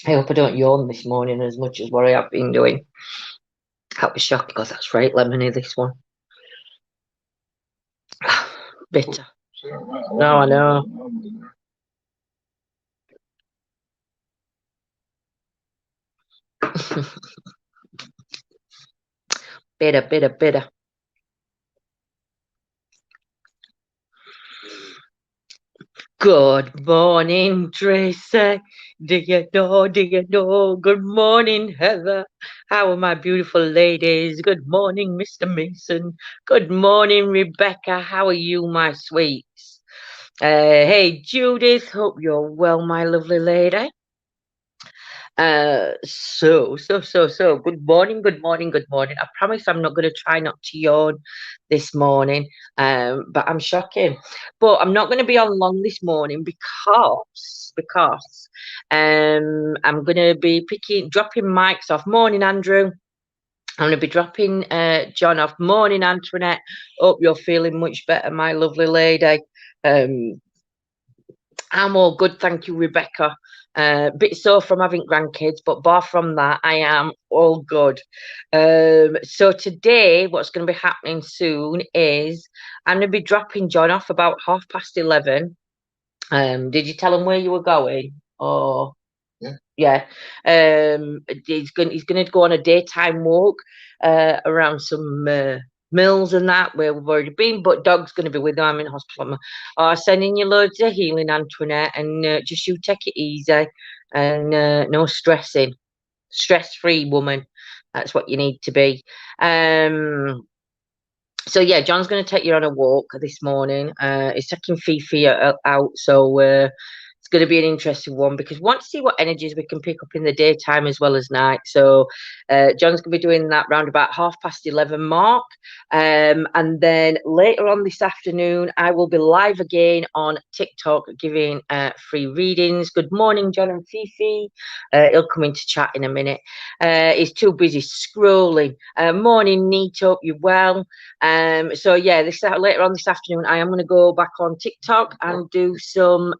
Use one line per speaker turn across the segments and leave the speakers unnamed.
I hope I don't yawn this morning as much as what I have been doing. That was shocking because that's right lemony, this one. Bitter. No, I know. Bitter. Good morning, Tracy. Do you know? Good morning, Heather. How are my beautiful ladies? Good morning, Mr. Mason. Good morning, Rebecca. How are you, my sweets? Hey, Judith. Hope you're well, my lovely lady. So good morning. I promise I'm not going to try not to yawn this morning, but I'm shocking. But I'm not going to be on long this morning because I'm going to be dropping mics off. Morning, Andrew. I'm going to be dropping John off. Morning, Antoinette. Hope you're feeling much better, my lovely lady. I'm all good, thank you, Rebecca. Bit sore from having grandkids, but bar from that, I am all good. So today, what's going to be happening soon is I'm going to be dropping John off about 11:30. Did you tell him where you were going? Or yeah. He's going to go on a daytime walk around some mills and that where we've already been, but Dog's going to be with him. I'm in hospital. I'm sending you loads of healing, Antoinette, and just you take it easy and no stressing. Stress-free woman. That's what you need to be. So yeah, John's going to take you on a walk this morning. He's taking Fifi out, so it's going to be an interesting one because we want to see what energies we can pick up in the daytime as well as night. So John's going to be doing that round about 11:30 mark. And then later on this afternoon, I will be live again on TikTok giving free readings. Good morning, John and Fifi. He'll come into chat in a minute. He's too busy scrolling. Morning, Neat, hope you're well. So yeah, later on this afternoon, I am going to go back on TikTok and do some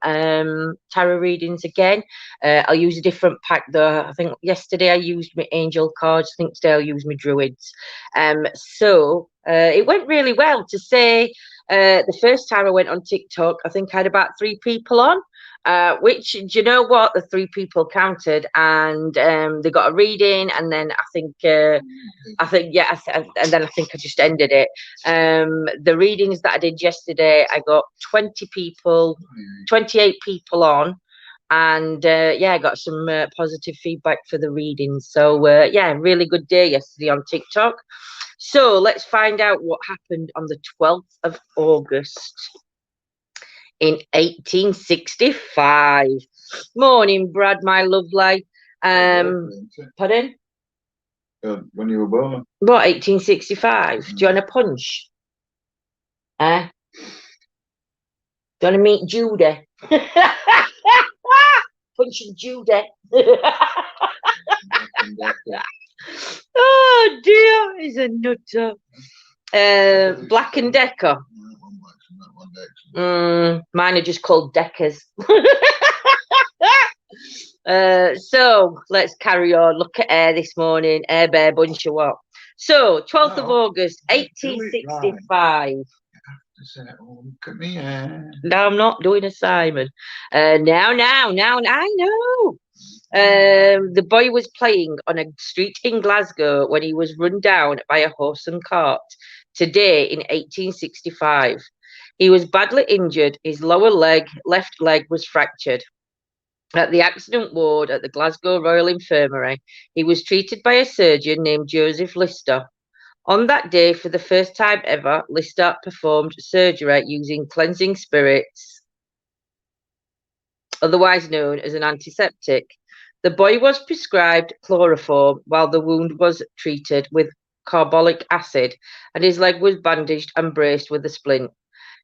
tarot readings again. I'll use a different pack though. I think yesterday I used my angel cards. I think today I'll use my druids. So it went really well. To say the first time I went on TikTok, I think I had about 3 people on. Which, do you know what? The 3 people counted, and they got a reading, and then I think and then I think I just ended it. The readings that I did yesterday, I got 28 people on, and yeah, I got some positive feedback for the readings. So yeah, really good day yesterday on TikTok. So let's find out what happened on the 12th of August. In 1865. Morning, Brad, my lovely. Pardon?
When you were born.
What, 1865? Do you want a punch? Do you want to meet Judy? Punching Judy. Oh dear, he's a nutter. Black and Decker. Mine are just called Deckers. So let's carry on. Look at Air this morning. Air Bear bunch of what? So 12th of August, 1865.
Look at me.
No, I'm not doing a Simon. Now, I know. The boy was playing on a street in Glasgow when he was run down by a horse and cart today in 1865. He was badly injured. His lower left leg was fractured. At the accident ward at the Glasgow Royal Infirmary, he was treated by a surgeon named Joseph Lister. On that day, for the first time ever, Lister performed surgery using cleansing spirits, otherwise known as an antiseptic. The boy was prescribed chloroform while the wound was treated with carbolic acid, and his leg was bandaged and braced with a splint.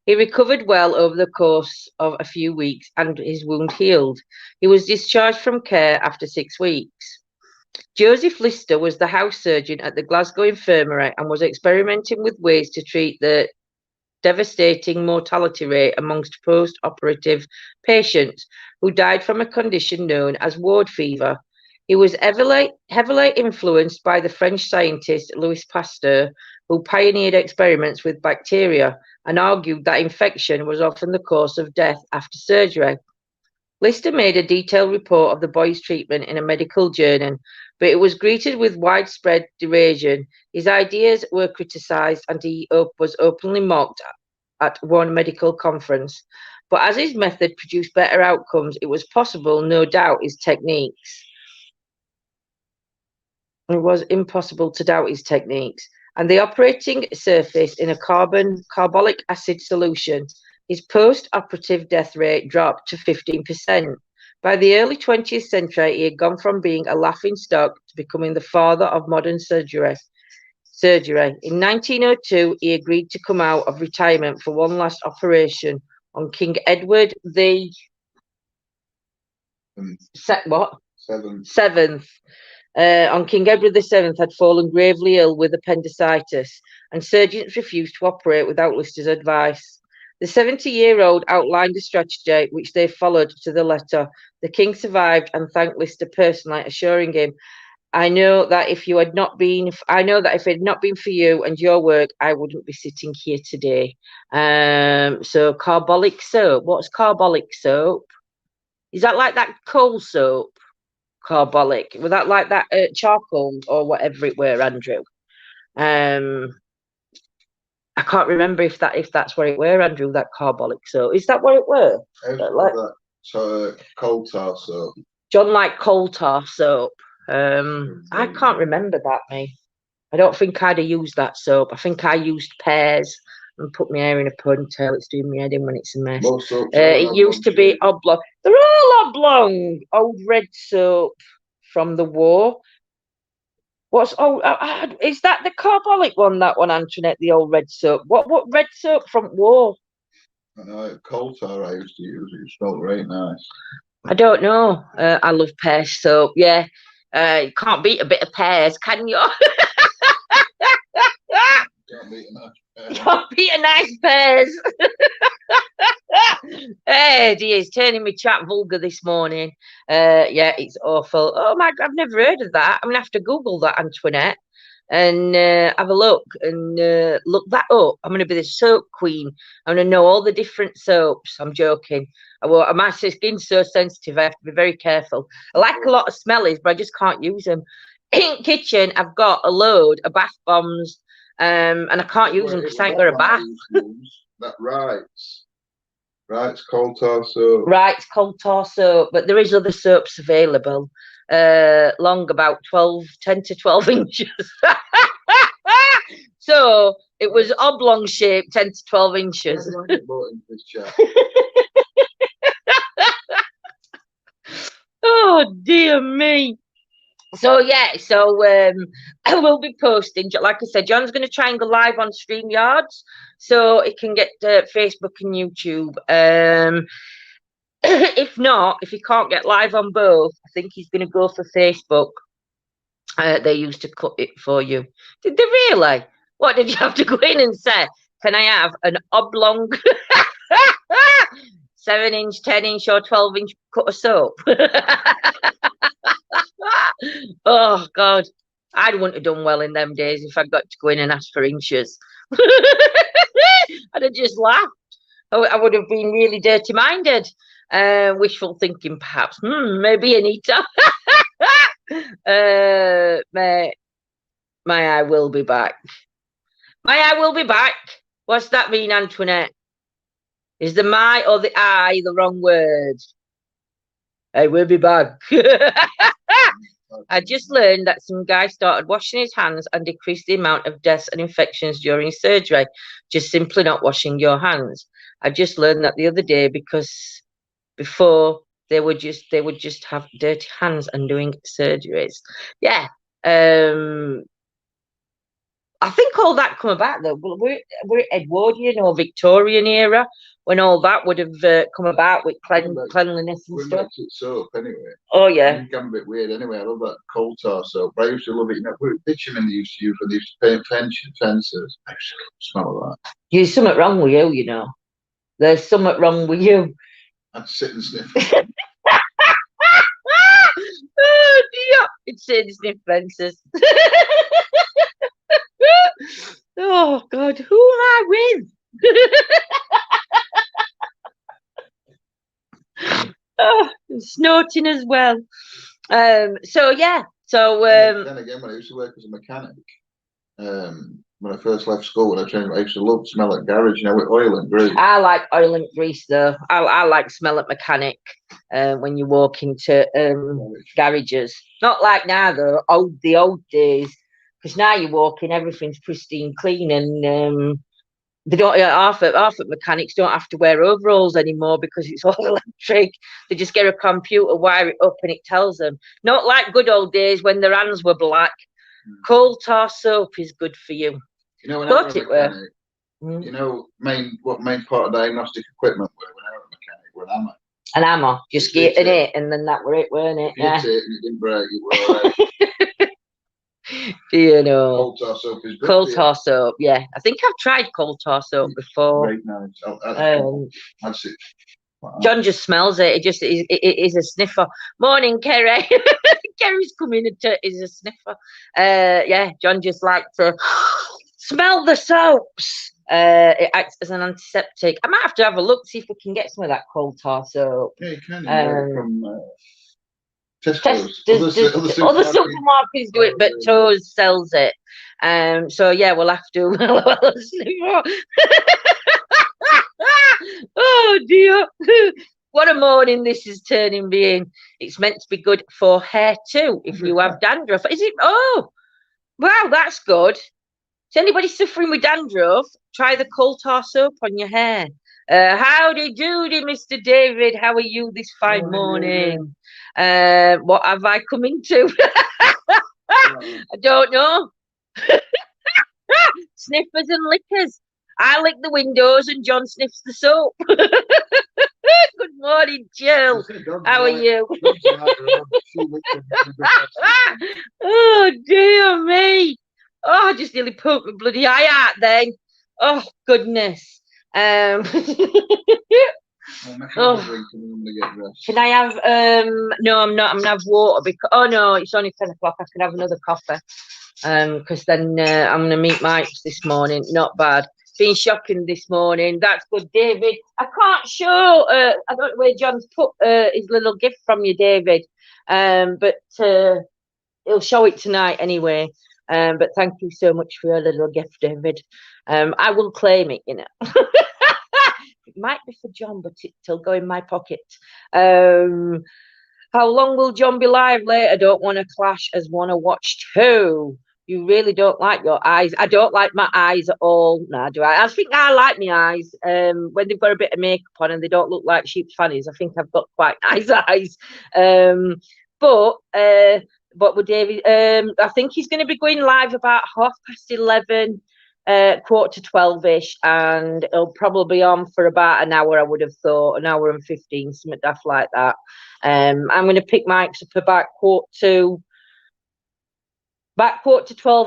He recovered well over the course of a few weeks and his wound healed. He was discharged from care after 6 weeks. Joseph Lister was the house surgeon at the Glasgow Infirmary and was experimenting with ways to treat the devastating mortality rate amongst post-operative patients who died from a condition known as ward fever. He was heavily influenced by the French scientist Louis Pasteur, who pioneered experiments with bacteria and argued that infection was often the cause of death after surgery. Lister made a detailed report of the boy's treatment in a medical journal, but it was greeted with widespread derision. His ideas were criticised and he was openly mocked at one medical conference. But as his method produced better outcomes, it was possible, no doubt, his techniques. It was impossible to doubt his techniques. And the operating surface in a carbolic acid solution, his post-operative death rate dropped to 15%. By the early 20th century, he had gone from being a laughingstock to becoming the father of modern surgery. In 1902, he agreed to come out of retirement for one last operation on King Edward the Seventh. On King Edward VII had fallen gravely ill with appendicitis, and surgeons refused to operate without Lister's advice. The 70-year-old outlined a strategy which they followed to the letter. The king survived and thanked Lister personally, assuring him, I know that if it had not been for you and your work, I wouldn't be sitting here today. So carbolic soap. What's carbolic soap? Is that like that coal soap? Carbolic. Was that like that charcoal or whatever it were, Andrew? I can't remember if that's what it were, Andrew, that carbolic soap. Is that what it were?
Like that sort of coal tar soap.
John like coal tar soap. I can't remember that, me. I don't think I'd have used that soap. I think I used pears and put my hair in a ponytail. It's doing my head in when it's a mess. It used to be oblong. They're all oblong. Old red soap from the war. Is that the carbolic one? That one, Antoinette, the old red soap. What red soap from war?
I know, coal tar I used to use. It smelled very nice.
I don't know. I love pear soap. Yeah. You can't beat a bit of pears, can you? Can't beat a nice pears. Hey, dear, it's turning me chat vulgar this morning. Yeah, it's awful. Oh my God, I've never heard of that. I'm gonna have to Google that, Antoinette, and have a look and look that up. I'm gonna be the soap queen. I'm gonna know all the different soaps. I'm joking. My skin's so sensitive. I have to be very careful. I like a lot of smellies, but I just can't use them. In the kitchen, I've got a load of bath bombs, and I can't use them because I ain't got a bath.
That Wright's coal tar soap.
Wright's coal tar soap, but there is other soaps available. Long about 10 to 12 inches. So it was oblong shaped, 10 to 12 inches. Oh dear me. So yeah, I will be posting. Like I said, John's going to try and go live on StreamYards, so it can get Facebook and YouTube. If not, if he can't get live on both, I think he's going to go for Facebook. They used to cut it for you. Did they really? What did you have to go in and say? Can I have an oblong 7-inch, 10-inch, or 12-inch cut of soap? Oh God, I wouldn't have done well in them days if I'd got to go in and ask for inches. I'd have just laughed. I would have been really dirty-minded. Wishful thinking, perhaps. Maybe Anita. My eye will be back. My eye will be back. What's that mean, Antoinette? Is the my or the I the wrong word? I will be back. I just learned that some guy started washing his hands and decreased the amount of deaths and infections during surgery. Just simply not washing your hands. I just learned that the other day because before they would just have dirty hands and doing surgeries. Yeah. I think all that come about though. We're Edwardian or Victorian era when all that would have come about with cleanliness and stuff.
Soap anyway.
Oh yeah.
It's kind of a bit weird anyway. I love that coal tar soap. But I used to love it. You know, bitumen they used to use when they used to paint fences. I used to smell that.
There's something wrong with you, you know. There's something wrong with you.
I'd sit and sniff.
Oh dear. It's sniff fences. Oh God, who am I with? Oh, snorting as well. So yeah. So
then again, when I used to work as a mechanic, when I first left school, when I used to love the smell of garage, with oil and grease.
I like oil and grease though. I like smell at mechanic when you walk into garages. Not like now though. The old days, because now you walk in, everything's pristine clean, and they don't. Half of mechanics don't have to wear overalls anymore because it's all electric. They just get a computer, wire it up, and it tells them. Not like good old days when their hands were black. Coal tar soap is good for you.
When I was a mechanic, what main part of diagnostic equipment were when I was a mechanic were an hammer.
An hammer, just getting it, and then that were it, weren't it?
If you hit it and it didn't break, it were all right.
Do you know?
Coal tar soap is good.
Coal tar soap, yeah. I think I've tried coal tar soap before.
Great, nice. I'd say. Wow.
John just smells it. It is a sniffer. Morning, Kerry. Kerry's coming and is a sniffer. Yeah, John just likes to smell the soaps. It acts as an antiseptic. I might have to have a look, see if we can get some of that coal tar soap.
Yeah, you can. From Tesco's.
Other supermarkets do it, but Toes sells it. So yeah, we'll have to. Oh dear. What a morning this is turning being. It's meant to be good for hair too if you have dandruff. Is it? Oh, wow, that's good. Is anybody suffering with dandruff? Try the coal tar soap on your hair. Howdy doody, Mr. David. How are you this fine morning? What have I come into? I don't know. Sniffers and lickers. I lick the windows and John sniffs the soap. Good morning, Jill. How are you? Oh, dear me. Oh, I just nearly poked my bloody eye out then. Oh, goodness. Oh. Can I have, no, I'm not. I'm going to have water because, oh, no, it's only 10 o'clock. I can have another coffee because then I'm going to meet Mike's this morning. Not bad. Been shocking this morning. That's good, David. I can't show. I don't know where John's put his little gift from you, David. But he'll show it tonight anyway. But thank you so much for your little gift, David. I will claim it. It might be for John, but it'll go in my pocket. How long will John be live later? I don't want to clash as one to watch too. You really don't like your eyes. I don't like my eyes at all. No, do I? I think I like my eyes when they've got a bit of makeup on and they don't look like sheep's fannies. I think I've got quite nice eyes. But with David, I think he's going to be going live about 11:30, 11:45-ish, and it'll probably be on for about an hour. I would have thought an hour and 15, something daft like that. I'm going to pick Mike's up about 11:45.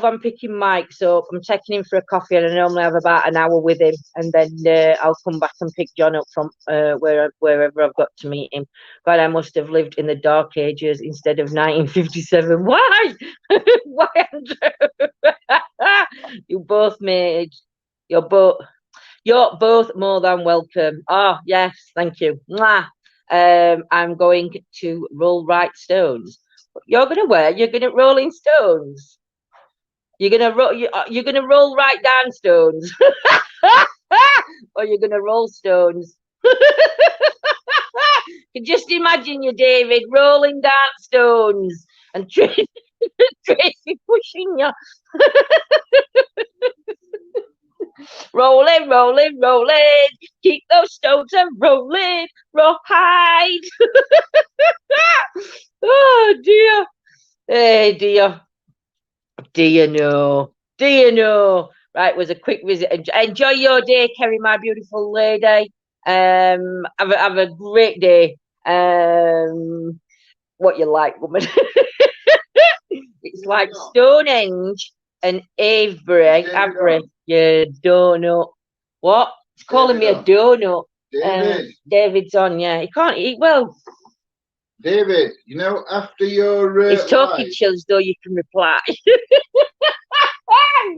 I'm picking Mike, so I'm taking him for a coffee, and I normally have about an hour with him, and then I'll come back and pick John up from wherever I've got to meet him. God, I must have lived in the dark ages instead of 1957. Why? Why, Andrew? You both made. You're both more than welcome. Oh yes, thank you. Mwah. I'm going to roll right stones. You're gonna Rolling Stones. You're gonna roll right down stones, or you're gonna roll stones. You just imagine you, David, rolling down stones and Tracy pushing you. Rolling, rolling, rolling. Keep those stones a rolling. Rawhide. Oh dear. Hey dear. Do you know? Right, it was a quick visit. Enjoy your day, Kerry, my beautiful lady. Have a great day. What you like, woman? It's like Stonehenge and Avebury. You donut. What? It's calling me a donut. David's on, yeah. He can't eat well.
David, you know, after your
It's talking
live,
chills, though you can reply.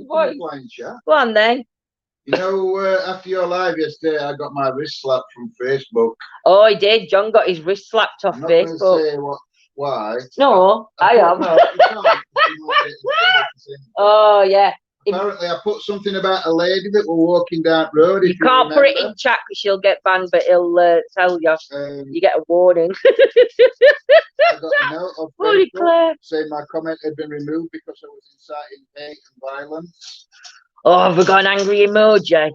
Go on then.
You know, after your live yesterday, I got my wrist slapped from Facebook.
Oh, he did. John got his wrist slapped off Facebook.
I'm not going to say why.
No, I am.
No,
oh, yeah.
Apparently, I put something about a lady that were walking down the road.
You can't put it in chat because she'll get banned, but he'll tell you. You get a warning.
I got a note of Facebook saying my comment had been removed because I was inciting hate and violence.
Oh, have we got an angry emoji?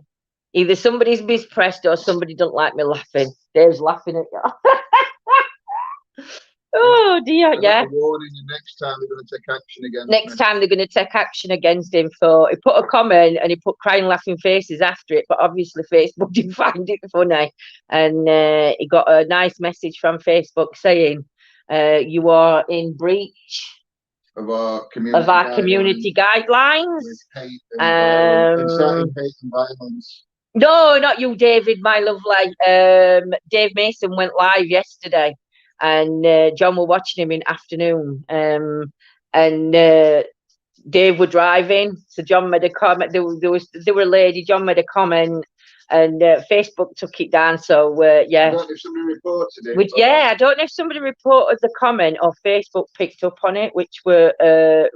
Either somebody's mispressed or somebody don't like me laughing. Dave's laughing at you. Oh dear, yeah.
Warning, the next time they're going to take action against
Next time they're going to take action against him. So he put a comment and he put crying laughing faces after it, but obviously Facebook didn't find it funny. And he got a nice message from Facebook saying, you are in breach
of our community
guidelines.
Hate and inciting hate and violence.
No, not you, David, my lovely. Dave Mason went live yesterday. And John were watching him in afternoon, and Dave were driving. So John made a comment. There were a lady. John made a comment, and Facebook took it down. So yeah.
I don't know if somebody reported it.
Yeah, I don't know if somebody reported the comment or Facebook picked up on it, which were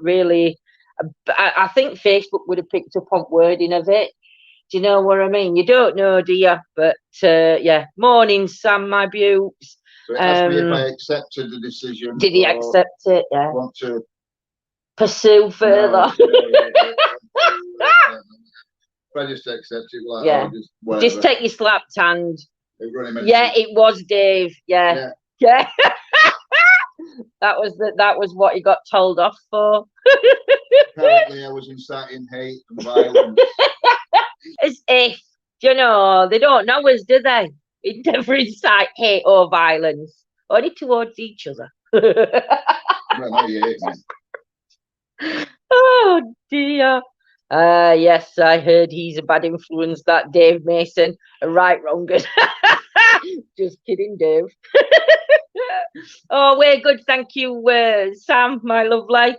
really. I think Facebook would have picked up on wording of it. Do you know what I mean? You don't know, do you? But yeah. Morning, Sam, my beauts.
So it asked me if I accepted the decision.
Did he accept it? Yeah.
Want to
pursue further?
If I just accept it, like,
yeah. Just take your slapped hand. Yeah, it was Dave. Yeah. that was what he got told off for.
Apparently, I was inciting hate and violence.
As if, you know, they don't know us, do they? It never incite hate or violence, only towards each other.
Well, you hate me.
Oh dear. Yes, I heard he's a bad influence, that Dave Mason. Right, wrong, good. Just kidding, Dave. Oh, we're good, thank you, Sam, my lovely.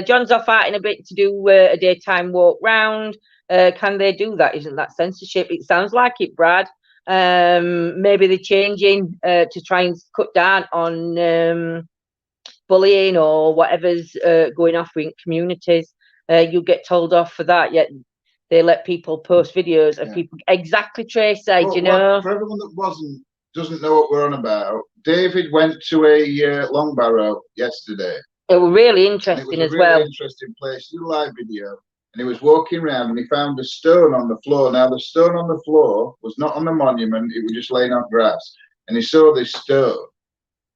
John's off out in a bit to do a daytime walk round. Can they do that? Isn't that censorship? It sounds like it, Brad. Maybe they're changing to try and cut down on bullying or whatever's going off in communities. You get told off for that, yet they let people post videos of people. Exactly, Tracy. Well, you know,
for everyone that doesn't know what we're on about, David went to a Long Barrow yesterday.
It was really interesting as well.
Interesting place. Did a live video. And he was walking around and he found a stone on the floor. Now, the stone on the floor was not on the monument. It was just laying on grass. And he saw this stone.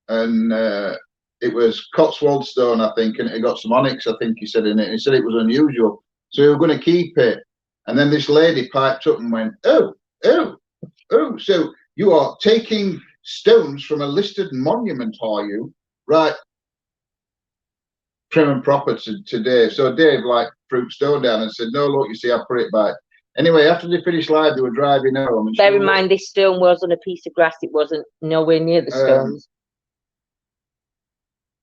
And it was Cotswold stone, I think. And it got some onyx, I think he said, in it. And he said it was unusual. So he was going to keep it. And then this lady piped up and went, oh, so you are taking stones from a listed monument, are you? Right. Prim and proper to Dave. So Dave like threw stone down and said, no, look, you see, I put it back. Anyway, after they finished live, they were driving home. And
bear in mind, this stone was on a piece of grass. It wasn't nowhere near the stones.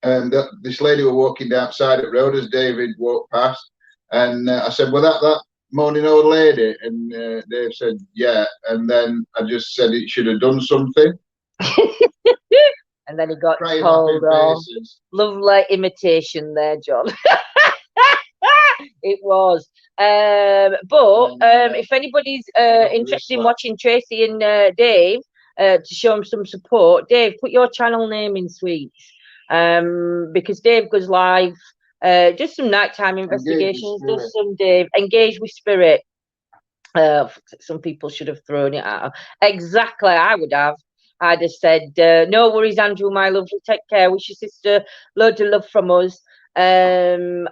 And this lady were walking down side of the road as David walked past. And I said, well, that moaning old lady. And Dave said, yeah. And then I just said it should have done something.
And then he got told off. Lovely imitation there, John. It was. But if anybody's interested in watching Tracy and Dave to show them some support, Dave, put your channel name in, sweets. Because Dave goes live. Just some nighttime investigations. Just some Dave. Engage with Spirit. Some people should have thrown it at her. Exactly, I would have. I'd have said, no worries, Andrew, my lovely, take care. Wish your sister loads of love from us. I'd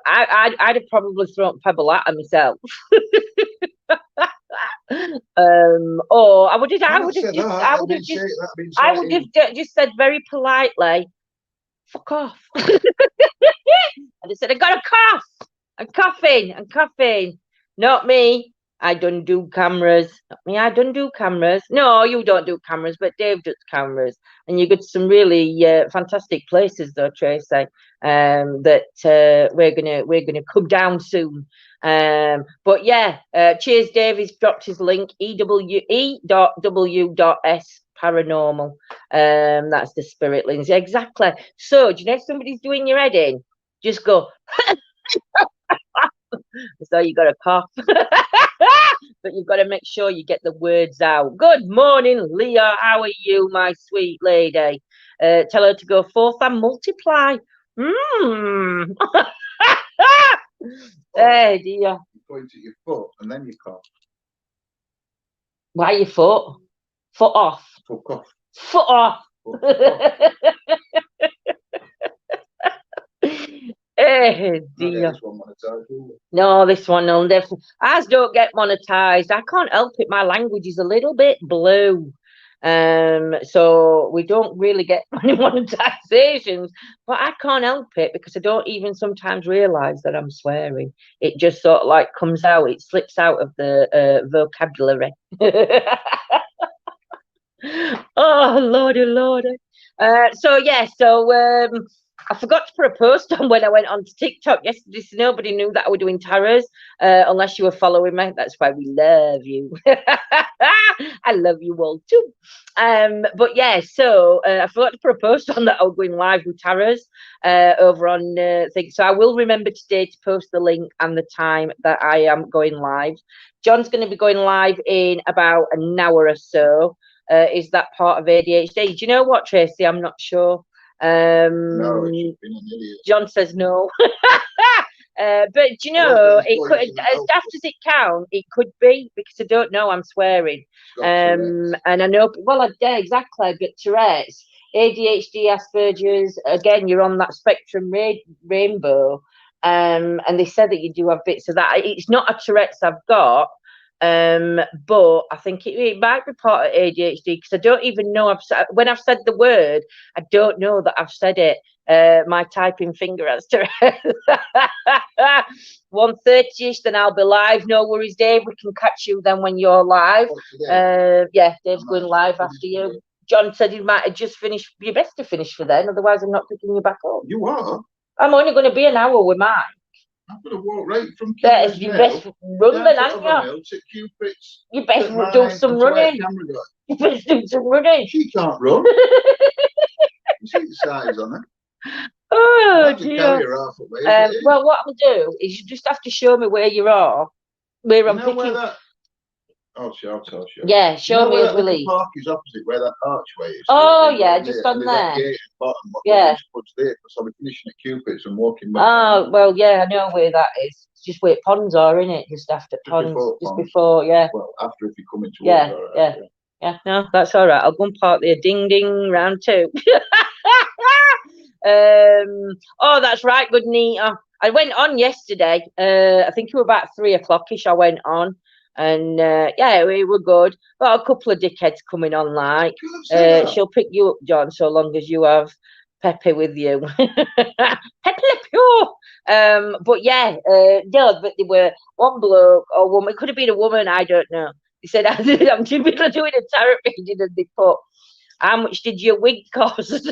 have probably thrown Pebble at her myself. Or I would have just said very politely, fuck off. And I said, I got a cough. I'm coughing. Not me. I don't do cameras. Not me, I don't do cameras. No, you don't do cameras, but Dave does cameras. And you go to some really fantastic places though, Tracy. That we're gonna come down soon. But yeah, cheers, Dave. He's dropped his link, ewe.w.s paranormal. That's the spirit, Lindsay. Exactly. So do you know if somebody's doing your head in? Just go. So you got a cough. But you've got to make sure you get the words out. Good morning, Leah. How are you, my sweet lady? Tell her to go forth and multiply. Hey, dear.
You point at your foot and then you cough.
Why your foot? Foot off.
Foot off.
Foot off. Hey, dear. No, this one will definitely. Ours don't get monetized. I can't help it. My language is a little bit blue. So we don't really get many monetizations, but I can't help it because I don't even sometimes realize that I'm swearing. It just sort of like comes out, it slips out of the vocabulary. Oh, lordy, lordy. So I forgot to put a post on when I went on to TikTok yesterday, so nobody knew that I was doing tarots, unless you were following me. That's why we love you. I love you all too. But yeah, so I forgot to put a post on that I was going live with tarots over on thing. So I will remember today to post the link and the time that I am going live. John's going to be going live in about an hour or so. Is that part of ADHD? Do you know what, Tracy? I'm not sure.
No,
John says no. But you know, it could, as daft as it can, it could be, because I don't know, I'm swearing. And I know, well, yeah, exactly, but Tourette's, ADHD, Asperger's, again, you're on that spectrum rainbow. And they said that you do have bits of that. It's not a Tourette's I've got, but I think it might be part of ADHD, because I don't even know when I've said the word, I don't know that I've said it. My typing finger has to 1:30ish, then I'll be live. No worries, Dave, we can catch you then when you're live. Yeah, Dave's going live after you. John said he might have just finished. You best to finish for then, otherwise I'm not picking you back up.
You are?
I'm only going to be an hour with mine.
I'm going to walk right from
Cupid's you best run then, aren't
you?
You best do some running. You best do some running.
She can't run. You see the size on her.
Oh, dear. Well, what I'll do is you just have to show me where you are. Where I'm picking.
Where that... Oh, sure.
Yeah, show me as we leave.
The park is opposite where that archway is.
Oh, yeah, just on there.
Yeah. There, so we're finishing at Cupid's and walking back.
Oh, well, yeah, I know where that is. It's just where ponds are, isn't it? Just after ponds. Just before, yeah.
Well, after if you come into
Yeah, no, that's all right. I'll go and park there. Ding, ding, round two. Oh, that's right, good Nita. I went on yesterday. I think it was about 3 o'clock-ish I went on. And yeah, we were good. Got a couple of dickheads coming on, like she'll pick you up, John, so long as you have Pepe with you. Pepe Le Pew. But yeah, no, but they were one bloke or woman. It could have been a woman, I don't know. He said, I'm too busy doing a tarot reading, and they put, how much did your wig cost?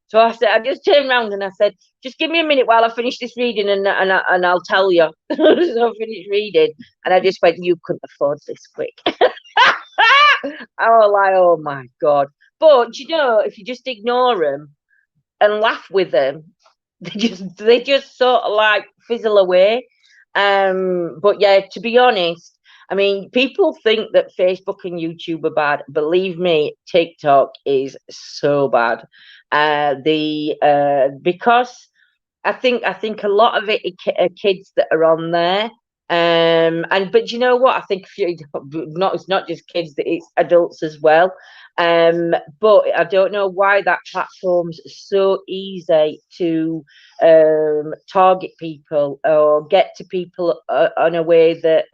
So I said, I just turned around and I said, just give me a minute while I finish this reading and I'll tell you. So I finished reading and I just went, you couldn't afford this quick. I was like, oh my God. But you know, if you just ignore them and laugh with them, they just sort of like fizzle away. But yeah, to be honest, I mean, people think that Facebook and YouTube are bad. Believe me, TikTok is so bad. Because I think a lot of it are kids that are on there. But you know what? I think it's not just kids, it's adults as well. But I don't know why that platform's so easy to target people or get to people in a way that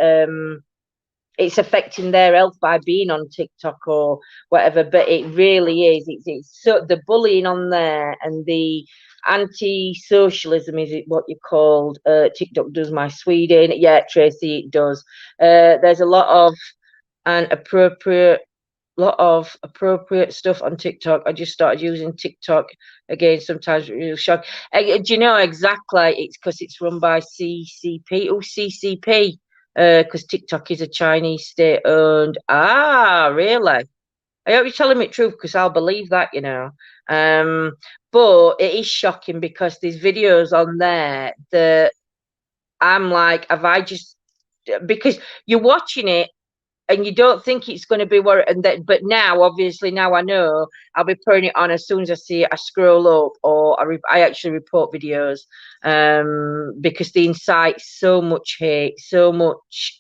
it's affecting their health by being on TikTok or whatever. But it really is. It's so the bullying on there and the anti-socialism, is it what you called? TikTok does my Sweden. Yeah, Tracy, it does. There's a lot of appropriate stuff on TikTok. I just started using TikTok again. Sometimes it's really shock. Do you know exactly? It's because it's run by CCP. Oh, CCP. Because TikTok is a Chinese state-owned. Ah, really? I hope you're telling me the truth, because I'll believe that, you know. But it is shocking because there's videos on there that I'm like, have I just, because you're watching it and you don't think it's going to be what, and that, but now, obviously, now I know, I'll be putting it on as soon as I see it. I scroll up, or I actually report videos, because they incite so much hate, so much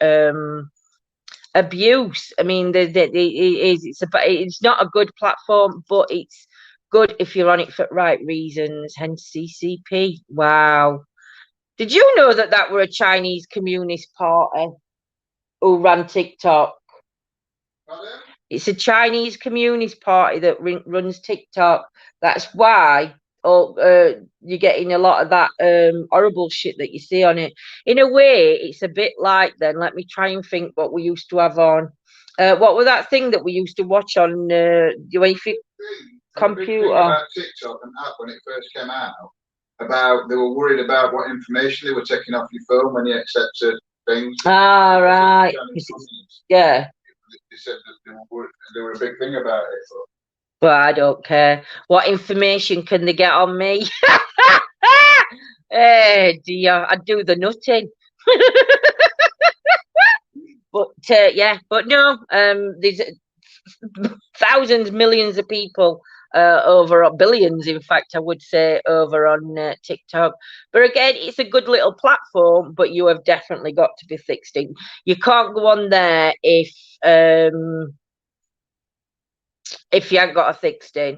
abuse. I mean, it's not a good platform, but it's good if you're on it for the right reasons. Hence CCP. Wow. Did you know that were a Chinese Communist Party who ran TikTok? It's a Chinese Communist Party that runs TikTok. That's why you're getting a lot of that horrible shit that you see on it. In a way, it's a bit like, then, let me try and think what we used to have on. What was that thing that we used to watch on your computer?
About TikTok and app when it first came out, about they were worried about what information they were taking off your phone when you accepted things.
Ah, right. Yeah.
They said that they were a big thing about it.
Well, I don't care. What information can they get on me? Dear, I do the nutting. But yeah, but no, there's thousands, millions of people, over billions, in fact, I would say, over on TikTok. But again, it's a good little platform, but you have definitely got to be thick-skinned. You can't go on there if you haven't got a thick skin.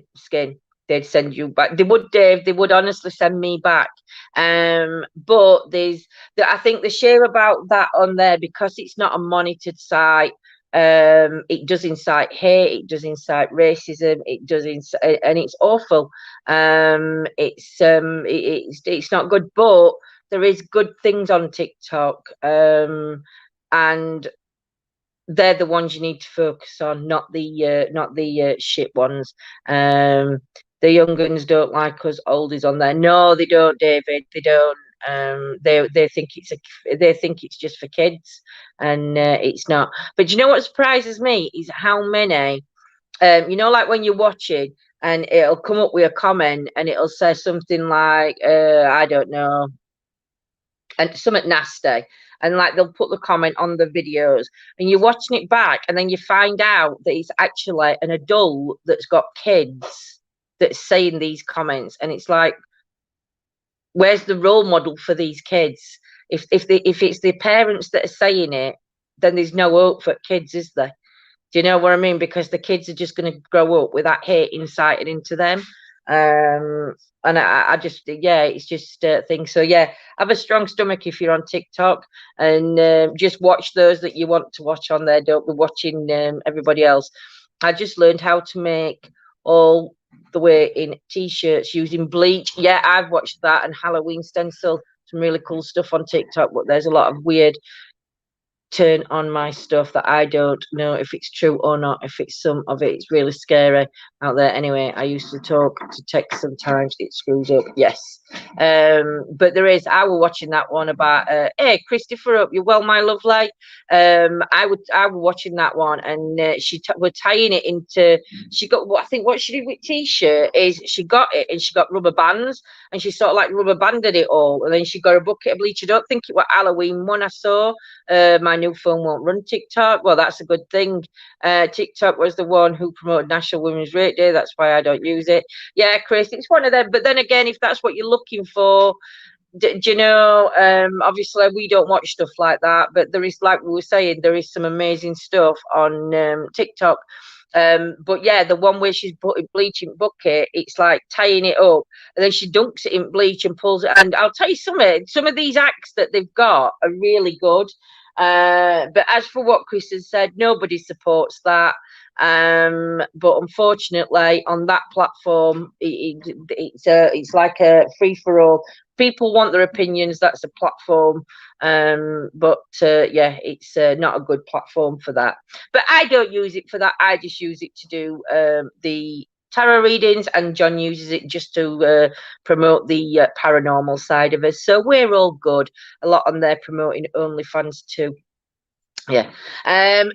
They'd send you back. They would, Dave. They would honestly send me back. But I think the share about that on there, because it's not a monitored site. It does incite hate. It does incite racism. It does incite, and it's awful. It's not good. But there is good things on TikTok. And they're the ones you need to focus on, not the shit ones. The young guns don't like us oldies on there. No, they don't, David. They don't. They think it's just for kids, and it's not. But you know what surprises me is how many. Like when you're watching and it'll come up with a comment and it'll say something like, I don't know, and something nasty. And like they'll put the comment on the videos and you're watching it back and then you find out that it's actually an adult that's got kids that's saying these comments. And it's like, where's the role model for these kids? If it's the parents that are saying it, then there's no hope for kids, is there? Do you know what I mean? Because the kids are just going to grow up with that hate incited into them. And I just, yeah, it's just a thing. So yeah, have a strong stomach if you're on TikTok, and just watch those that you want to watch on there. Don't be watching everybody else. I just learned how to make all the way in t-shirts using bleach. Yeah, I've watched that, and Halloween stencil. Some really cool stuff on TikTok, but there's a lot of weird turn on my stuff that I don't know if it's true or not. If it's some of it's really scary out there. Anyway, I used to talk to text sometimes, it screws up. Yes. But there is, I was watching that one about hey Christopher, up you well, my lovely. I was watching that one, and we're tying it into, she got what I think what she did with t-shirt is she got it and she got rubber bands and she sort of like rubber banded it all, and then she got a bucket of bleach. I don't think it was Halloween one I saw. My new phone won't run TikTok. Well, that's a good thing. TikTok was the one who promoted National Women's Rape Day. That's why I don't use it. Yeah, Chris, it's one of them. But then again, if that's what you're looking for, do you know, obviously we don't watch stuff like that, but there is, like we were saying, there is some amazing stuff on TikTok. But yeah, the one where she's putting bleach in bucket, it's like tying it up and then she dunks it in bleach and pulls it. And I'll tell you something, some of these acts that they've got are really good. But as for what Chris has said, nobody supports that. But unfortunately, on that platform, it's like a free for all. People want their opinions. That's a platform. But yeah, it's not a good platform for that. But I don't use it for that. I just use it to do the tarot readings, and John uses it just to promote the paranormal side of us. So we're all good. A lot on there promoting OnlyFans too. Yeah.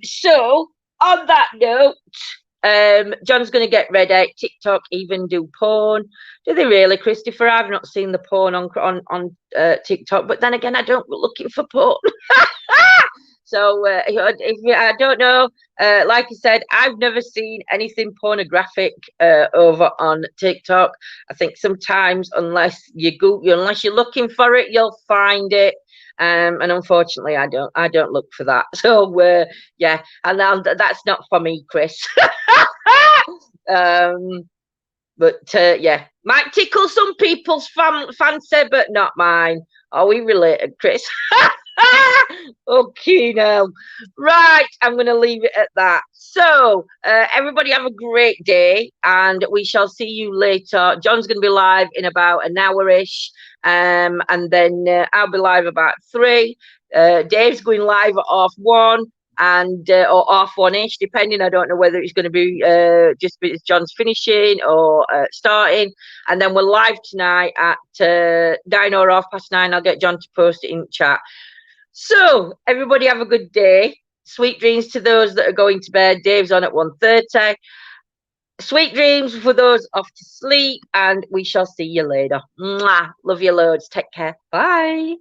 So on that note, John's going to get ready. TikTok even do porn. Do they really, Christopher? I've not seen the porn on TikTok, but then again, I don't go looking for porn. So if I don't know, like I said, I've never seen anything pornographic over on TikTok. I think sometimes unless you're looking for it, you'll find it. And unfortunately, I don't look for that. So yeah, and that's not for me, Chris. But yeah, might tickle some people's fancy, but not mine. Are we related, Chris? Okay, now. Right, I'm going to leave it at that. So, everybody have a great day, and we shall see you later. John's going to be live in about an hour-ish, and then I'll be live about 3. Dave's going live at 1:30. And or 1:30-ish, depending. I don't know whether it's going to be just as John's finishing or starting. And then we're live tonight at 9 or 9:30. I'll get John to post it in chat. So everybody have a good day. Sweet dreams to those that are going to bed. Dave's on at 1:30. Sweet dreams for those off to sleep, and we shall see you later. Mwah. Love you loads. Take care. Bye.